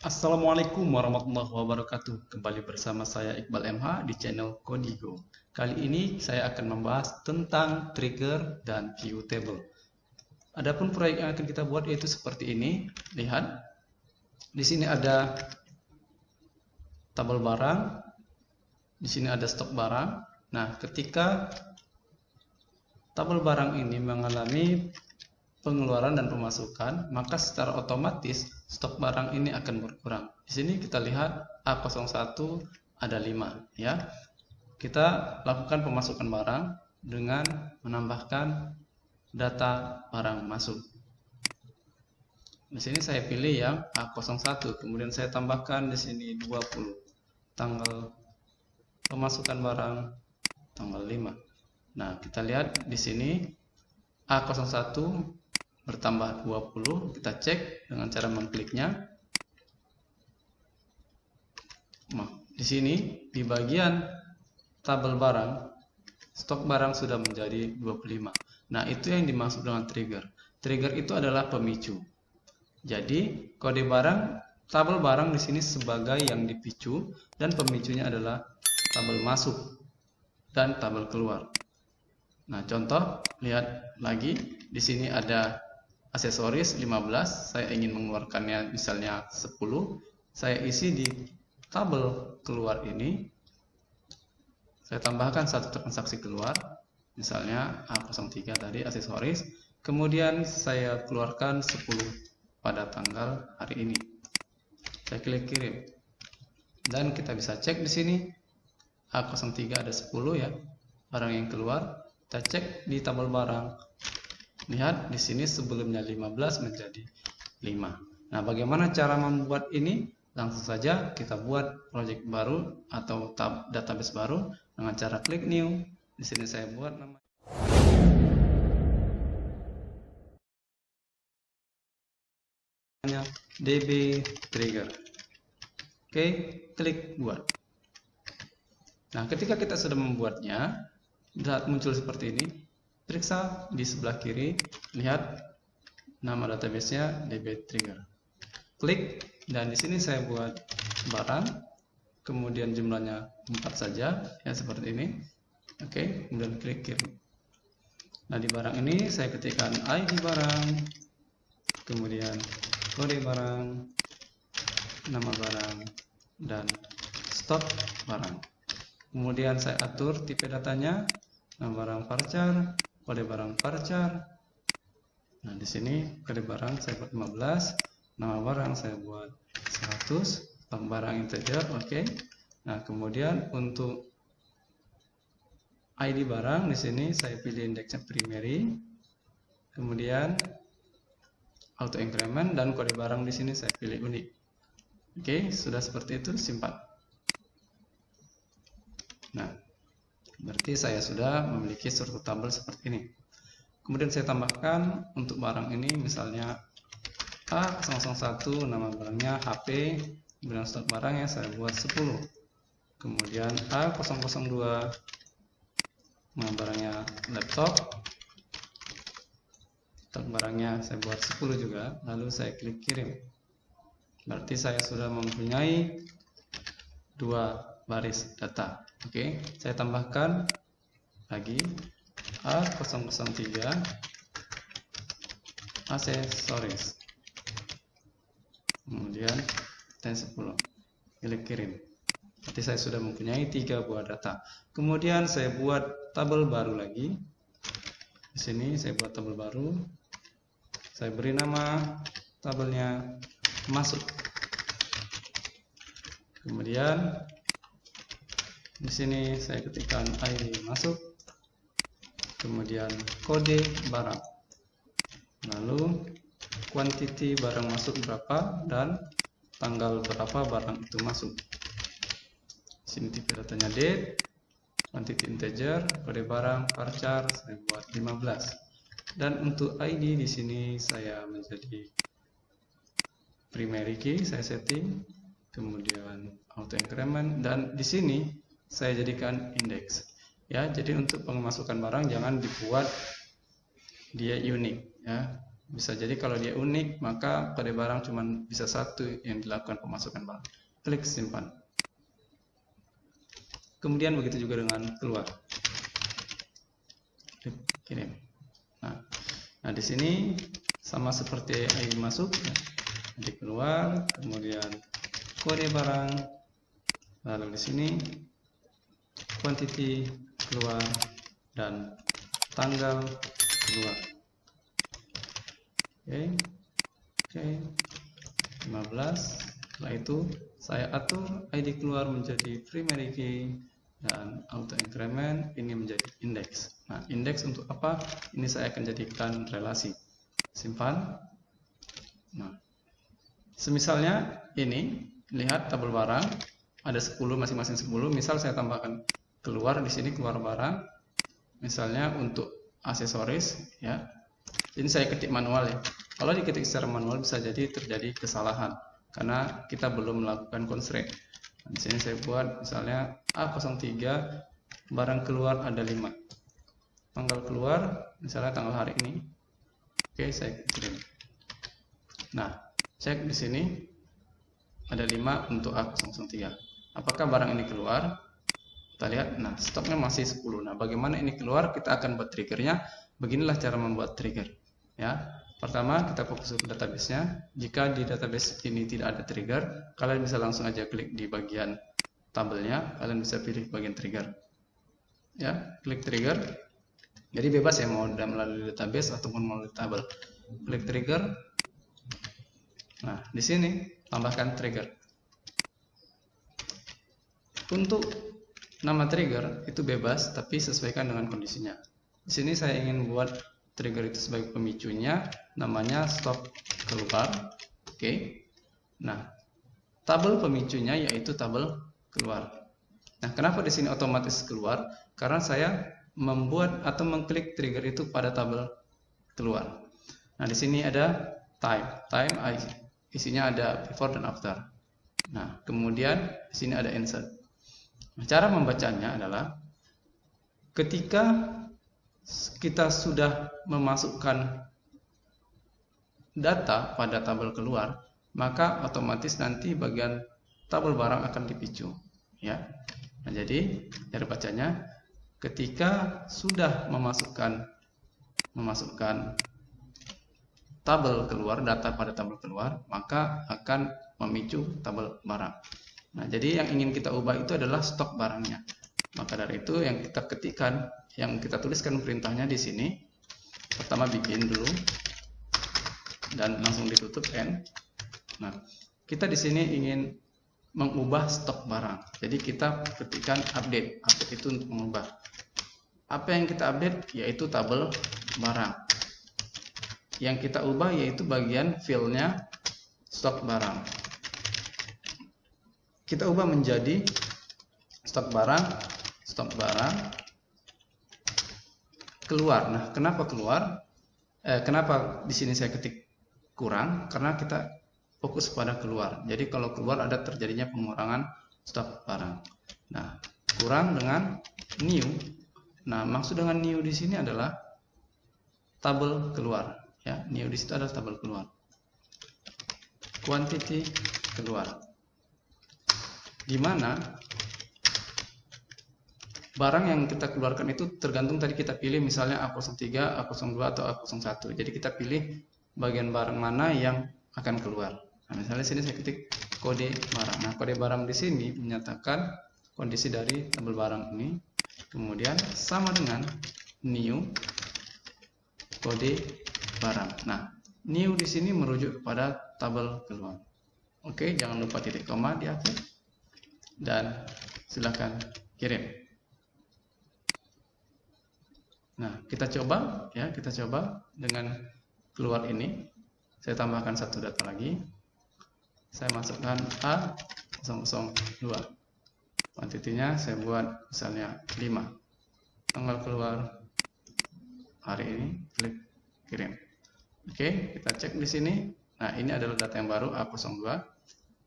Assalamualaikum warahmatullahi wabarakatuh. Kembali bersama saya Iqbal MH di channel Kodigo. Kali ini saya akan membahas tentang trigger dan view table. Adapun proyek yang akan kita buat yaitu seperti ini. Lihat, di sini ada tabel barang, di sini ada stok barang. Nah, ketika tabel barang ini mengalami pengeluaran dan pemasukan, maka secara otomatis stok barang ini akan berkurang. Di sini kita lihat A01 ada 5 ya. Kita lakukan pemasukan barang dengan menambahkan data barang masuk. Di sini saya pilih yang A01, kemudian saya tambahkan di sini 20. Tanggal pemasukan barang tanggal 5. Nah, kita lihat di sini A01 bertambah 20, kita cek dengan cara mengkliknya. Nah, di sini di bagian tabel barang, stok barang sudah menjadi 25. Nah, itu yang dimaksud dengan trigger. Trigger itu adalah pemicu. Jadi, kode barang, tabel barang di sini sebagai yang dipicu dan pemicunya adalah tabel masuk dan tabel keluar. Nah, contoh, lihat lagi di sini ada aksesoris 15, saya ingin mengeluarkannya misalnya 10, saya isi di tabel keluar ini, saya tambahkan satu transaksi keluar, misalnya A03 tadi aksesoris, kemudian saya keluarkan 10 pada tanggal hari ini. Saya klik kirim. Dan kita bisa cek di sini A03 ada 10 ya, barang yang keluar, kita cek di tabel barang. Lihat di sini sebelumnya 15 menjadi 5. Nah, bagaimana cara membuat ini? Langsung saja kita buat project baru atau database baru dengan cara klik new. Di sini saya buat namanya DB trigger. Oke, klik buat. Nah, ketika kita sudah membuatnya, saat muncul seperti ini, periksa di sebelah kiri, lihat nama database-nya DB Trigger. Klik, dan di sini saya buat barang, kemudian jumlahnya 4 saja, ya seperti ini. Oke, kemudian klik kirim. Nah, di barang ini saya ketikkan ID barang, kemudian kode barang, nama barang, dan stok barang. Kemudian saya atur tipe datanya, nama barang varchar, kode barang varchar. Nah, di sini kode barang saya buat 15, nama barang saya buat 100, stok barang integer, oke. Nah, kemudian untuk ID barang di sini saya pilih indeksnya primary, kemudian auto increment, dan kode barang di sini saya pilih unik. Oke, sudah seperti itu, simpan. Nah, berarti saya sudah memiliki suatu tabel seperti ini. Kemudian saya tambahkan untuk barang ini misalnya A001, nama barangnya HP, kemudian stok barangnya saya buat 10. Kemudian A002, nama barangnya laptop, stok barangnya saya buat 10 juga, lalu saya klik kirim. Berarti saya sudah mempunyai 2 baris data. Oke, saya tambahkan lagi A003 aksesoris, kemudian T10, klik kirim. Berarti saya sudah mempunyai 3 buah data. Kemudian saya buat tabel baru lagi. Di sini saya buat tabel baru. Saya beri nama tabelnya masuk. Kemudian di sini saya ketikkan ID masuk, kemudian kode barang, lalu quantity barang masuk berapa dan tanggal berapa barang itu masuk. Sini tipe datanya date, quantity integer, kode barang varchar saya buat 15, dan untuk ID di sini saya menjadi primary key saya setting, kemudian auto increment, dan di sini saya jadikan indeks. Ya, jadi untuk pemasukan barang jangan dibuat dia unik ya. Bisa jadi kalau dia unik, maka kode barang cuma bisa satu yang dilakukan pemasukan barang. Klik simpan. Kemudian begitu juga dengan keluar. Klik kirim. Nah di sini sama seperti ID masuk, ya. Jadi keluar, kemudian kode barang, lalu di sini quantity keluar dan tanggal keluar. Oke, 15. Setelah itu saya atur ID keluar menjadi primary key dan auto increment ini menjadi index. Nah, index untuk apa? Ini saya akan jadikan relasi. Simpan. Nah, semisalnya ini, lihat tabel barang ada 10, masing-masing 10. Misal saya tambahkan keluar di sini, keluar barang. Misalnya untuk aksesoris, ya. Ini saya ketik manual, ya. Kalau diketik secara manual bisa jadi terjadi kesalahan karena kita belum melakukan constraint. Di sini saya buat misalnya A03, barang keluar ada 5. Tanggal keluar misalnya tanggal hari ini. Oke, saya kirim. Nah, cek di sini ada 5 untuk A003. Apakah barang ini keluar? Kita lihat. Nah, stoknya masih 10. Nah, bagaimana ini keluar? Kita akan buat triggernya. Beginilah cara membuat trigger, ya. Pertama, kita fokus ke database-nya. Jika di database ini tidak ada trigger, kalian bisa langsung aja klik di bagian tabelnya. Kalian bisa pilih bagian trigger, ya. Klik trigger. Jadi bebas ya, mau melalui database ataupun melalui tabel. Klik trigger. Nah, di sini tambahkan trigger. Untuk nama trigger itu bebas, tapi sesuaikan dengan kondisinya. Di sini saya ingin buat trigger itu sebagai pemicunya, namanya stop keluar. Oke. Nah, tabel pemicunya yaitu tabel keluar. Nah, kenapa di sini otomatis keluar? Karena saya membuat atau mengklik trigger itu pada tabel keluar. Nah, di sini ada time isinya ada before dan after. Nah, kemudian di sini ada insert. Nah, cara membacanya adalah ketika kita sudah memasukkan data pada tabel keluar, maka otomatis nanti bagian tabel barang akan dipicu, ya. Nah, jadi cara bacanya ketika sudah memasukkan tabel keluar, data pada tabel keluar, maka akan memicu tabel barang. Nah, jadi yang ingin kita ubah itu adalah stok barangnya. Maka dari itu yang kita ketikkan, yang kita tuliskan perintahnya di sini. Pertama bikin dulu dan langsung ditutup N. Nah, kita di sini ingin mengubah stok barang. Jadi kita ketikkan update. Update itu untuk mengubah. Apa yang kita update yaitu tabel barang. Yang kita ubah yaitu bagian filenya stok barang. Kita ubah menjadi stok barang keluar. Nah, kenapa keluar? Kenapa di sini saya ketik kurang? Karena kita fokus pada keluar. Jadi kalau keluar ada terjadinya pengurangan stok barang. Nah, kurang dengan new. Nah, maksud dengan new di sini adalah tabel keluar. Ya, new di situ adalah tabel keluar. Quantity keluar. Di mana barang yang kita keluarkan itu tergantung tadi kita pilih misalnya A03, A02 atau A01. Jadi kita pilih bagian barang mana yang akan keluar. Nah, misalnya sini saya ketik kode barang. Nah, kode barang di sini menyatakan kondisi dari tabel barang ini. Kemudian sama dengan new kode barang. Nah, new di sini merujuk kepada tabel keluar. Oke, jangan lupa titik koma di akhir. Dan silakan kirim. Nah, kita coba ya, kita coba dengan keluar ini. Saya tambahkan satu data lagi. Saya masukkan A002. Kuantitinya saya buat misalnya 5. Tanggal keluar hari ini, klik kirim. Oke, kita cek di sini. Nah, ini adalah data yang baru A02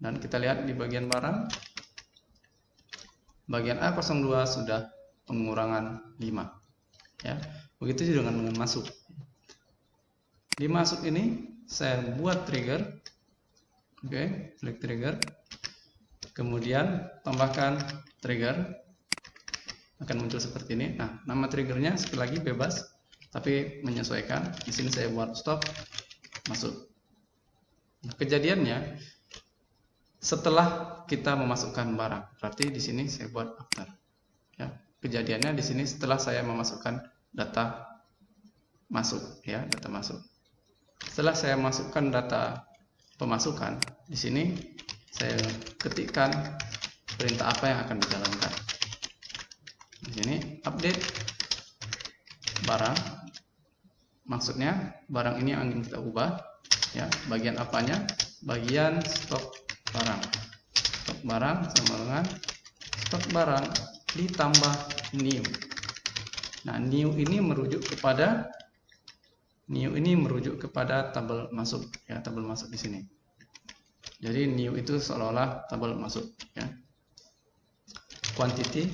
dan kita lihat di bagian barang. Bagian A02 sudah pengurangan 5. Ya, begitu juga dengan masuk. Di masuk ini saya buat trigger. Oke, klik trigger. Kemudian tambahkan trigger. Akan muncul seperti ini. Nah, nama triggernya sekali lagi bebas, tapi menyesuaikan. Di sini saya buat stop, masuk. Nah, kejadiannya setelah kita memasukkan barang, berarti di sini saya buat after. Ya, kejadiannya di sini setelah saya memasukkan data masuk, ya, data masuk. Setelah saya masukkan data pemasukan, di sini saya ketikkan perintah apa yang akan dijalankan. Di sini update barang, maksudnya barang ini yang ingin kita ubah, ya. Bagian apanya? Bagian stok barang. Stok barang sama dengan stok barang ditambah new. Nah, new ini merujuk kepada tabel masuk, ya, tabel masuk di sini. Jadi new itu seolah-olah tabel masuk, ya. Quantity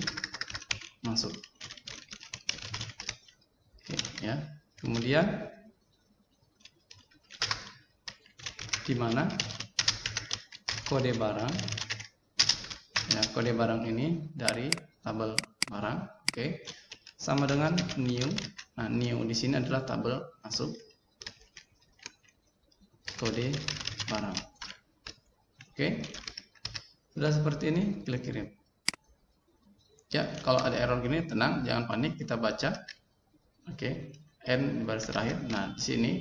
masuk. Oke, ya. Kemudian di mana kode barang, ya, kode barang ini dari tabel barang. Oke, sama dengan new. Nah, new di sini adalah tabel masuk kode barang. Oke, sudah seperti ini, klik kirim. Ya, kalau ada error gini tenang, jangan panik, kita baca. Oke, N di baris terakhir. Nah, di sini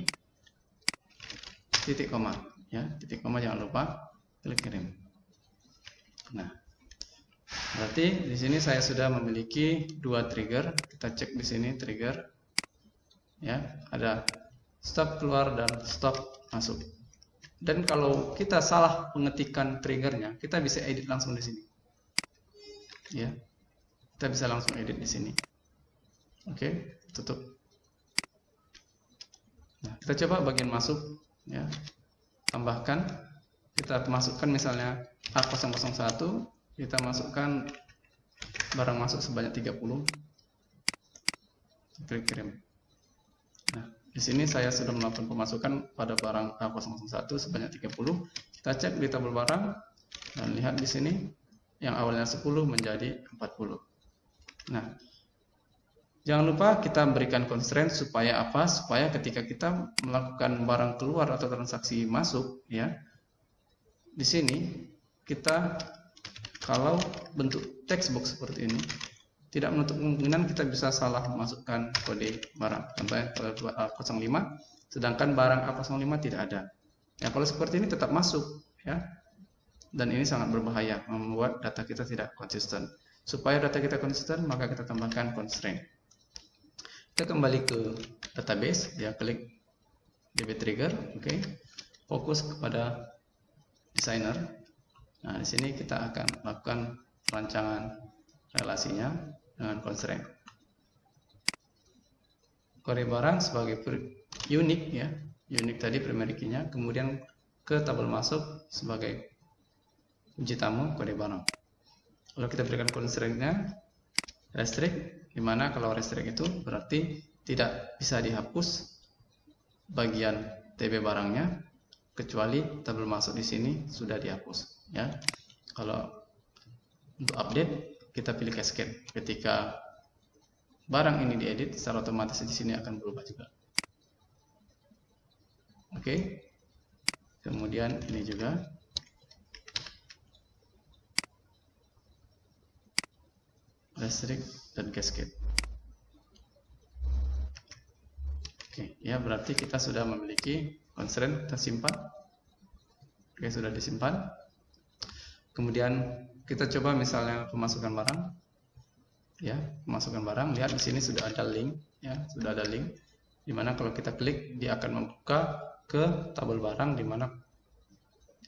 titik koma, ya, titik koma jangan lupa, klik kirim. Nah, berarti di sini saya sudah memiliki dua trigger. Kita cek di sini trigger, ya, ada stop keluar dan stop masuk. Dan kalau kita salah pengetikan triggernya, kita bisa edit langsung di sini, ya. Kita bisa langsung edit di sini. Oke, tutup. Nah, kita coba bagian masuk, ya. Tambahkan, kita masukkan misalnya A001, kita masukkan barang masuk sebanyak 30. Klik kirim. Nah, di sini saya sudah melakukan pemasukan pada barang A001 sebanyak 30. Kita cek di tabel barang dan lihat di sini yang awalnya 10 menjadi 40. Nah, jangan lupa kita berikan constraint supaya apa? Supaya ketika kita melakukan barang keluar atau transaksi masuk, ya, di sini kita kalau bentuk text box seperti ini, tidak menutup kemungkinan kita bisa salah memasukkan kode barang. Contohnya kalau A05, sedangkan barang A05 tidak ada. Ya, kalau seperti ini tetap masuk, ya. Dan ini sangat berbahaya, membuat data kita tidak konsisten. Supaya data kita konsisten, maka kita tambahkan constraint. Kita kembali ke database, ya, klik DB trigger, oke. Fokus kepada designer. Nah, di sini kita akan lakukan perancangan relasinya dengan constraint. Kode barang sebagai unik, ya, unik tadi primary key-nya, kemudian ke tabel masuk sebagai kunci tamu kode barang. Kalau kita berikan constraint-nya restrict, dimana kalau restrict itu berarti tidak bisa dihapus bagian TB barangnya kecuali tabel masuk di sini sudah dihapus, ya. Kalau untuk update kita pilih cascade. Ketika barang ini diedit, secara otomatis di sini akan berubah juga. Oke. Kemudian ini juga. Restrict dan cascade. Oke, ya, berarti kita sudah memiliki constraint, kita simpan. Oke, sudah disimpan. Kemudian kita coba misalnya pemasukan barang. Ya, pemasukan barang, lihat di sini sudah ada link, ya, sudah ada link. Dimana kalau kita klik, dia akan membuka ke tabel barang dimana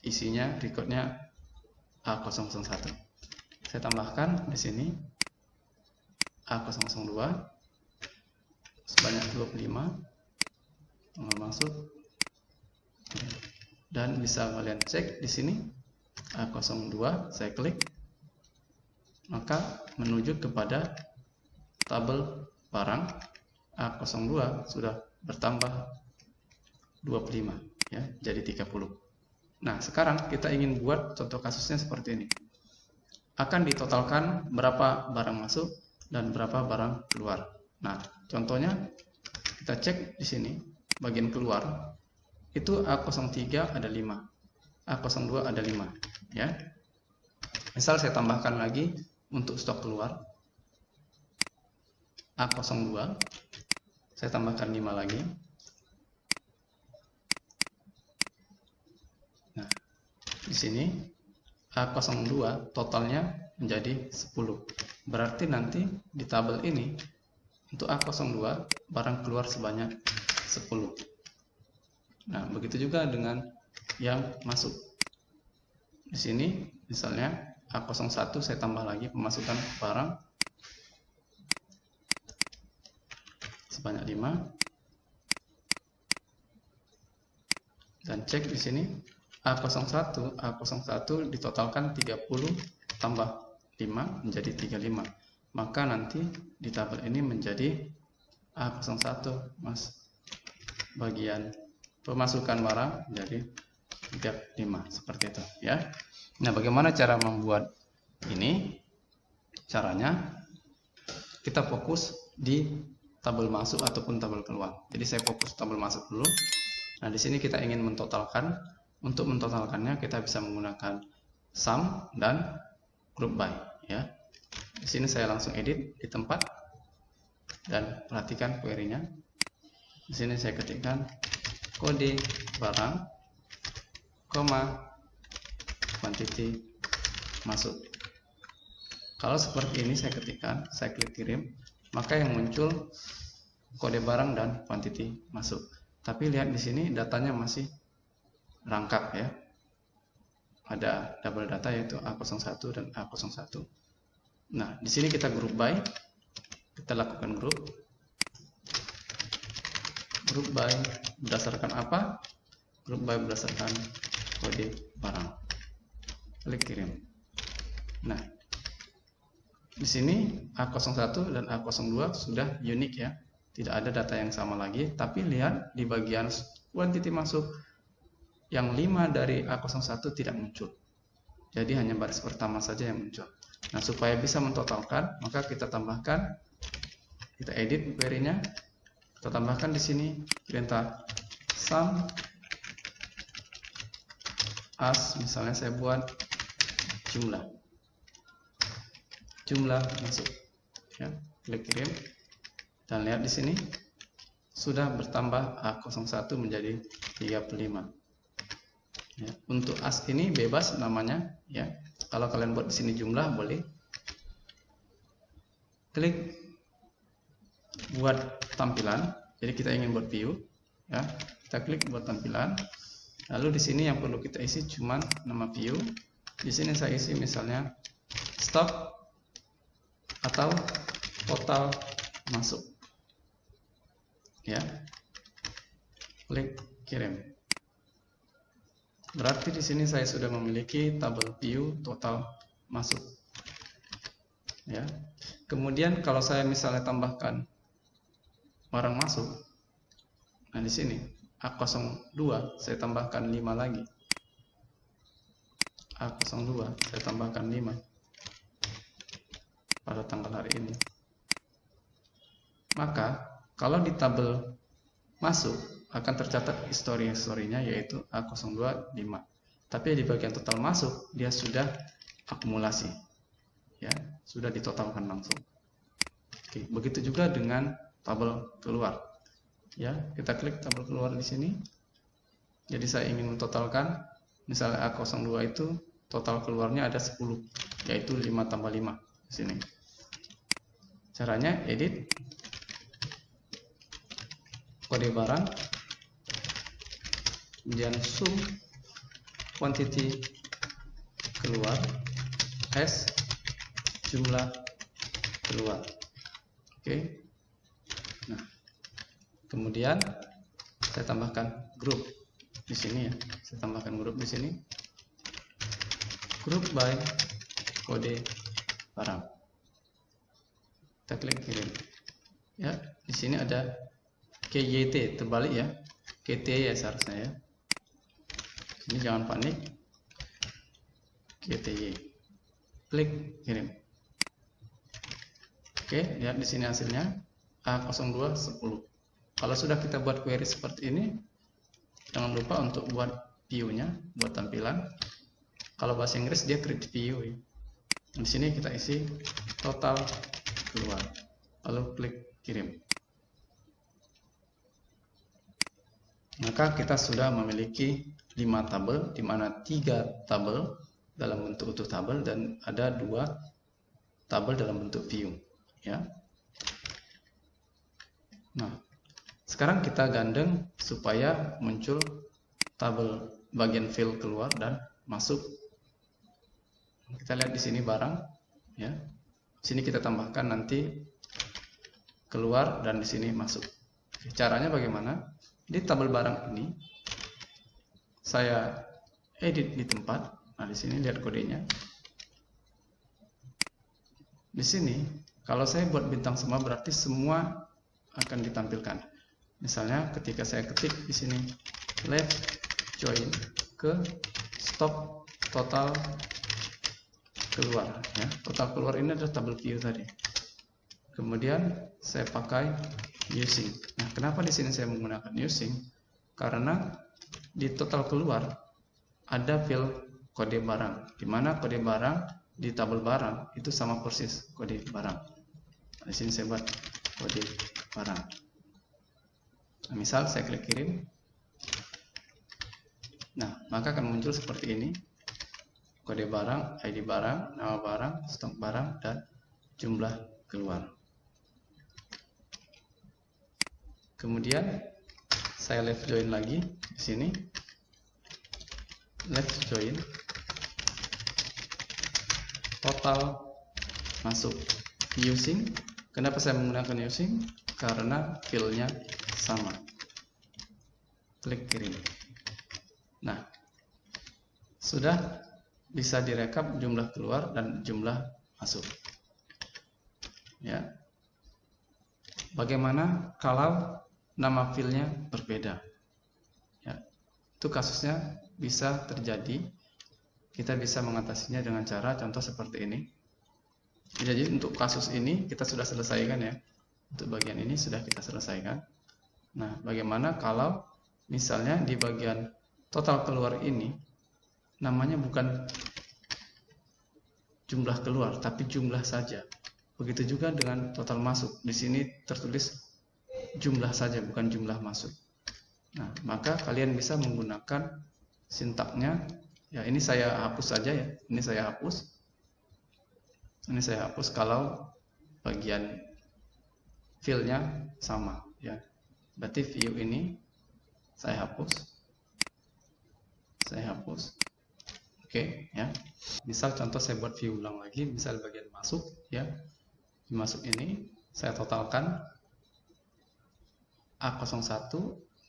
isinya recordnya A001. Saya tambahkan di sini A002 sebanyak 25 masuk, dan bisa kalian cek di sini A02 saya klik, maka menuju kepada tabel barang A02 sudah bertambah 25 ya, jadi 30. Nah, sekarang kita ingin buat contoh kasusnya seperti ini. Akan ditotalkan berapa barang masuk dan berapa barang keluar. Nah, contohnya kita cek di sini bagian keluar itu A03 ada 5, A02 ada 5 ya. Misal saya tambahkan lagi untuk stok keluar A02, saya tambahkan 5 lagi. Nah, di sini A02 totalnya menjadi 10. Berarti nanti di tabel ini untuk A02 barang keluar sebanyak 10. Nah, begitu juga dengan yang masuk. Di sini misalnya A01 saya tambah lagi pemasukan barang sebanyak 5. Dan cek di sini A01 ditotalkan 30 tambah 5 menjadi 35. Maka nanti di tabel ini menjadi A01 bagian pemasukan barang menjadi 35 seperti itu ya. Nah, bagaimana cara membuat ini? Caranya kita fokus di tabel masuk ataupun tabel keluar. Jadi saya fokus tabel masuk dulu. Nah, di sini kita ingin mentotalkan. Untuk mentotalkannya kita bisa menggunakan sum dan group by ya. Di sini saya langsung edit di tempat dan perhatikan query-nya. Di sini saya ketikkan kode barang, quantity masuk. Kalau seperti ini saya ketikkan, saya klik kirim, maka yang muncul kode barang dan quantity masuk. Tapi lihat di sini datanya masih rangkap ya. Ada double data yaitu A01 dan A01. Nah, di sini kita group by. Kita lakukan group by berdasarkan apa? Group by berdasarkan kode barang. Klik kirim. Nah, di sini A01 dan A02 sudah unik ya. Tidak ada data yang sama lagi, tapi lihat di bagian quantity masuk yang 5 dari A01 tidak muncul. Jadi hanya baris pertama saja yang muncul. Nah, supaya bisa mentotalkan, maka kita tambahkan, kita edit query-nya, kita tambahkan di sini perintah sum as, misalnya saya buat jumlah masuk ya, klik kirim dan lihat di sini sudah bertambah A01 menjadi 35 ya. Untuk as ini bebas namanya ya, kalau kalian buat di sini jumlah boleh. Klik buat tampilan, jadi kita ingin buat view ya, kita klik buat tampilan. Lalu di sini yang perlu kita isi cuman nama view. Di sini saya isi misalnya stock atau total masuk ya. Klik kirim. Berarti di sini saya sudah memiliki tabel view total masuk ya. Kemudian kalau saya misalnya tambahkan barang masuk, nah di sini A02 saya tambahkan 5 lagi, A02 saya tambahkan 5 pada tanggal hari ini. Maka kalau di tabel masuk akan tercatat historinya yaitu A02 5. Tapi di bagian total masuk dia sudah akumulasi ya, sudah ditotalkan langsung. Oke, begitu juga dengan tabel keluar ya. Kita klik tabel keluar di sini. Jadi saya ingin mentotalkan, misalnya A02 itu total keluarnya ada 10, yaitu 5 tambah 5 di sini. Caranya edit kode barang, kemudian sum quantity keluar as jumlah keluar. Oke. Nah, kemudian saya tambahkan grup di sini ya. Saya tambahkan grup di sini. Group by kode barang. Kita klik kirim. Ya, di sini ada KYT terbalik ya. GTY ya seharusnya ya. Ini jangan panik. GTY. Klik kirim. Oke, lihat di sini hasilnya A02 10. Kalau sudah kita buat query seperti ini, jangan lupa untuk buat view-nya, buat tampilan. Kalau bahasa Inggris dia create view ya. Di sini kita isi total keluar. Lalu klik kirim. Maka kita sudah memiliki 5 tabel, di mana 3 tabel dalam bentuk utuh tabel dan ada 2 tabel dalam bentuk view ya. Nah, sekarang kita gandeng supaya muncul tabel bagian fill keluar dan masuk. Kita lihat di sini barang ya. Sini kita tambahkan nanti keluar dan di sini masuk. Caranya bagaimana? Di tabel barang ini saya edit di tempat. Nah, di sini lihat kodenya. Di sini kalau saya buat bintang semua berarti semua akan ditampilkan. Misalnya ketika saya ketik di sini left join ke stop total keluar ya. Total keluar ini adalah tabel view tadi. Kemudian saya pakai using. Nah, kenapa di sini saya menggunakan using? Karena di total keluar ada fill kode barang, di mana kode barang di tabel barang itu sama persis kode barang. Nah, di sini saya buat kode barang. Nah, misal saya klik kirim. Nah, maka akan muncul seperti ini. Kode barang, ID barang, nama barang, stok barang, dan jumlah keluar. Kemudian saya left join lagi di sini. Left join total masuk using. Kenapa saya menggunakan using? Karena fill-nya sama. Klik kirim. Nah, sudah bisa direkap jumlah keluar dan jumlah masuk. Ya. Bagaimana kalau nama filenya berbeda? Ya, itu kasusnya bisa terjadi. Kita bisa mengatasinya dengan cara contoh seperti ini. Jadi untuk kasus ini kita sudah selesaikan ya. Untuk bagian ini sudah kita selesaikan. Nah, bagaimana kalau misalnya di bagian total keluar ini namanya bukan jumlah keluar tapi jumlah saja. Begitu juga dengan total masuk. Di sini tertulis jumlah saja, bukan jumlah masuk. Nah, maka kalian bisa menggunakan sintaknya. Ya, ini saya hapus saja ya. Ini saya hapus. Ini saya hapus kalau bagian fill-nya sama. Ya, berarti view ini saya hapus. Saya hapus. Oke, ya. Misal contoh saya buat view ulang lagi. Misal bagian masuk, ya. Di masuk ini saya totalkan A01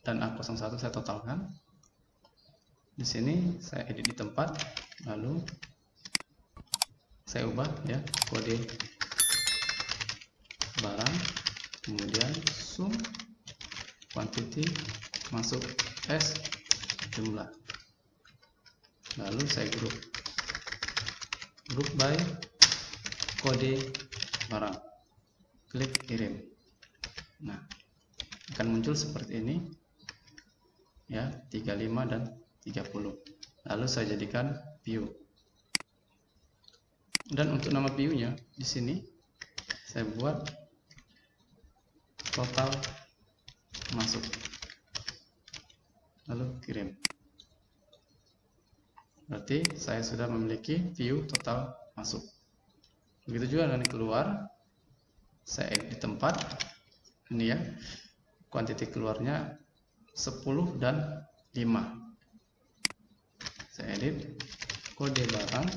dan A01 saya totalkan. Di sini saya edit di tempat, lalu saya ubah ya kode barang, kemudian sum quantity masuk S jumlah. Lalu saya group by kode barang, klik kirim. Nah, akan muncul seperti ini ya, 35 dan 30. Lalu saya jadikan view. Dan untuk nama view-nya di sini saya buat total masuk. Lalu kirim. Berarti saya sudah memiliki view total masuk. Begitu juga dengan keluar. Saya edit di tempat. Ini ya. Kuantiti keluarnya 10 dan 5. Saya edit kode barang,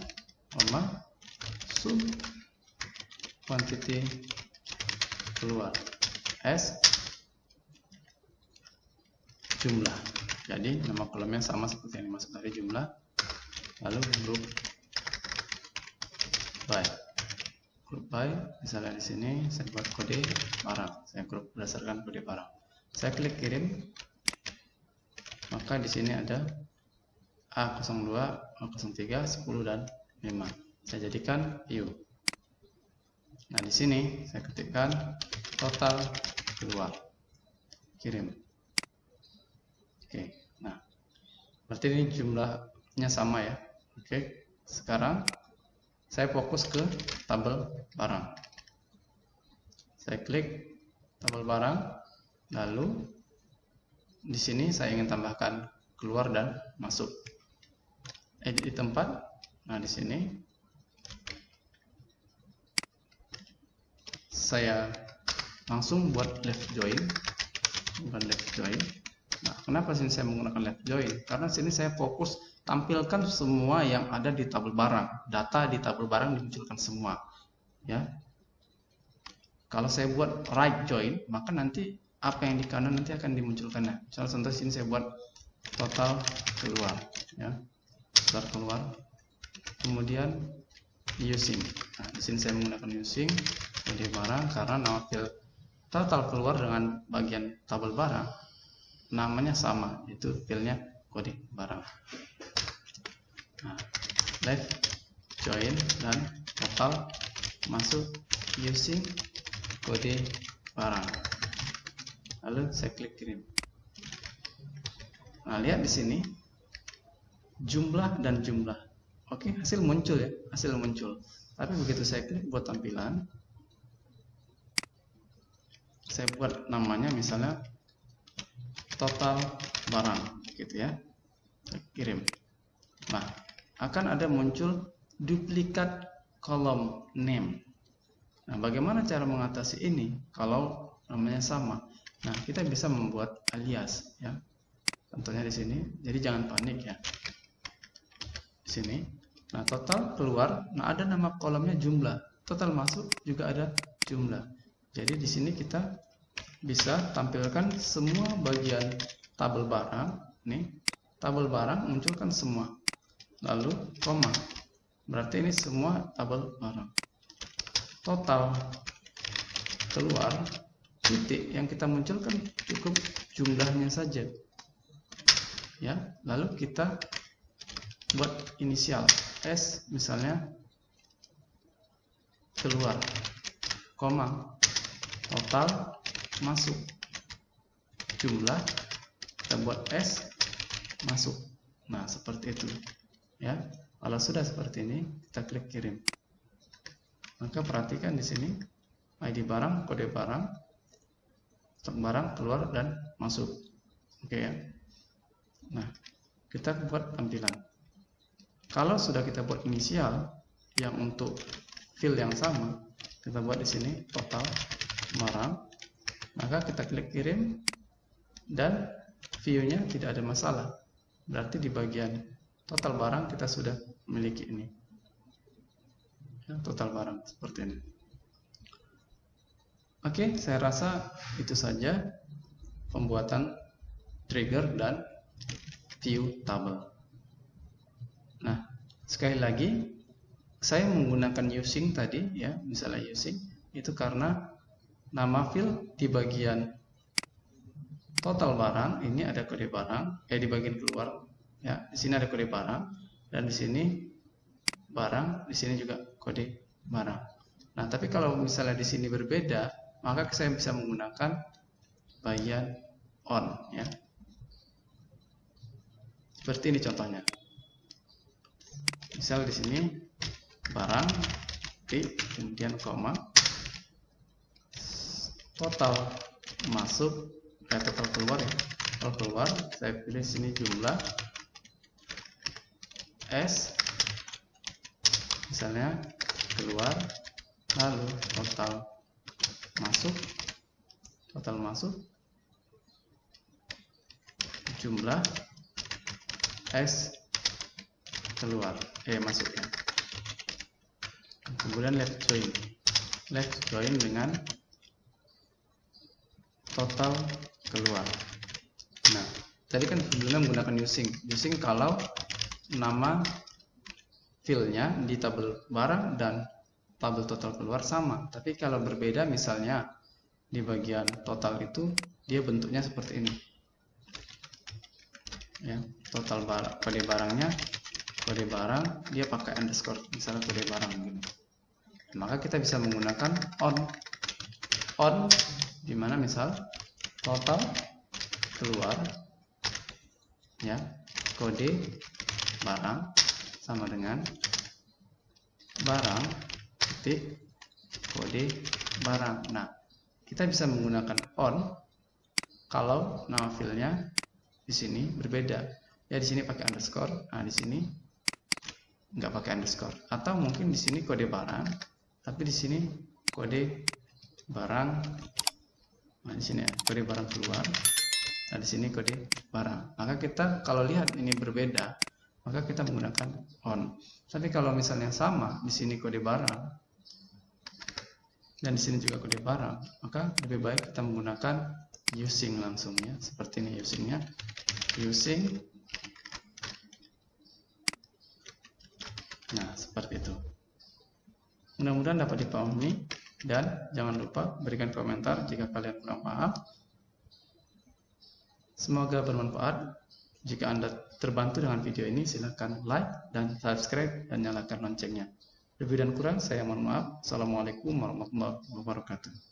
sum kuantiti keluar S jumlah. Jadi nama kolomnya sama seperti yang dimaksud dari jumlah. Lalu group by, misalnya di sini saya buat kode barang, saya grup berdasarkan kode barang. Saya klik kirim. maka di sini ada A02, A03, 10 dan 5. Saya jadikan view. Nah, di sini saya ketikkan total keluar, kirim. Oke. Nah, berarti ini jumlahnya sama ya. Oke. Sekarang saya fokus ke tabel barang. Saya klik tabel barang, lalu di sini saya ingin tambahkan keluar dan masuk. Edit di tempat. Nah, di sini saya langsung buat left join, bukan left join. Nah, kenapa sini saya menggunakan left join? Karena sini saya fokus tampilkan semua yang ada di tabel barang. Data di tabel barang dimunculkan semua, ya. Kalau saya buat right join, maka nanti apa yang di kanan nanti akan dimunculkan. Misalnya contoh sini saya buat total keluar, ya, total keluar. Kemudian using. Nah, di sini saya menggunakan using kode barang karena nama file total keluar dengan bagian tabel barang namanya sama, itu filenya kode barang. Nah, left join dan total masuk using kode barang. Lalu saya klik kirim. Nah, lihat di sini jumlah dan jumlah. Oke, hasil muncul ya, hasil muncul. Tapi begitu saya klik buat tampilan, saya buat namanya misalnya total barang, gitu ya. Saya kirim. Nah, akan ada muncul duplikat kolom name. Nah, bagaimana cara mengatasi ini kalau namanya sama? Nah, kita bisa membuat alias, ya. Contohnya di sini. Jadi jangan panik ya. Di sini. Nah, total keluar, nah ada nama kolomnya jumlah. Total masuk juga ada jumlah. Jadi di sini kita bisa tampilkan semua bagian tabel barang. Nih, tabel barang munculkan semua. Lalu koma. Berarti ini semua tabel barang. Total keluar, titik yang kita munculkan cukup jumlahnya saja. Ya, lalu kita buat inisial S misalnya keluar, koma, total masuk, jumlah kita buat S masuk. Nah, seperti itu ya. Kalau sudah seperti ini, kita klik kirim. Maka perhatikan di sini ID barang, kode barang, stok barang keluar dan masuk. Oke ya. Nah, kita buat tampilan. Kalau sudah kita buat inisial yang untuk field yang sama, kita buat di sini total barang, maka kita klik kirim dan view-nya tidak ada masalah. Berarti di bagian total barang kita sudah memiliki ini. Ya, total barang seperti ini. Oke, saya rasa itu saja pembuatan trigger dan view tabel. Nah, sekali lagi saya menggunakan using tadi ya, misalnya using itu karena nama field di bagian total barang ini ada kode barang, di bagian keluar ya, di sini ada kode barang dan di sini barang, di sini juga kode barang. Nah, tapi kalau misalnya di sini berbeda, maka saya bisa menggunakan bagian on ya. Seperti ini contohnya. Misal di sini barang, kemudian koma, total masuk, total keluar ya, total keluar, saya pilih sini jumlah S, misalnya keluar, lalu total masuk, jumlah S keluar, masuk ya. Kemudian left join dengan total keluar. Nah, tadi kan sebelumnya menggunakan using kalau nama filenya di tabel barang dan tabel total keluar sama. Tapi kalau berbeda, misalnya di bagian total itu dia bentuknya seperti ini. ya, total kode barangnya, kode barang dia pakai underscore, misalnya kode barang begini. Maka kita bisa menggunakan on dimana misal total keluar, ya, kode barang sama dengan barang titik kode barang. Nah, kita bisa menggunakan on kalau nama filenya di sini berbeda. Ya, di sini pakai underscore, nah di sini nggak pakai underscore. Atau mungkin di sini kode barang, tapi di sini kode barang. Nah, di sini ya, kode barang keluar. Nah, di sini kode barang. Maka kita kalau lihat ini berbeda, maka kita menggunakan on. Tapi kalau misalnya sama, di sini kode barang dan di sini juga kode barang, maka lebih baik kita menggunakan using langsung, ya. Seperti ini usingnya, using. Nah, seperti itu. Mudah-mudahan dapat dipahami, dan jangan lupa berikan komentar jika kalian kurang paham. Semoga bermanfaat. Jika Anda terbantu dengan video ini, silakan like dan subscribe dan nyalakan loncengnya. Lebih dan kurang saya mohon maaf. Assalamualaikum warahmatullahi wabarakatuh.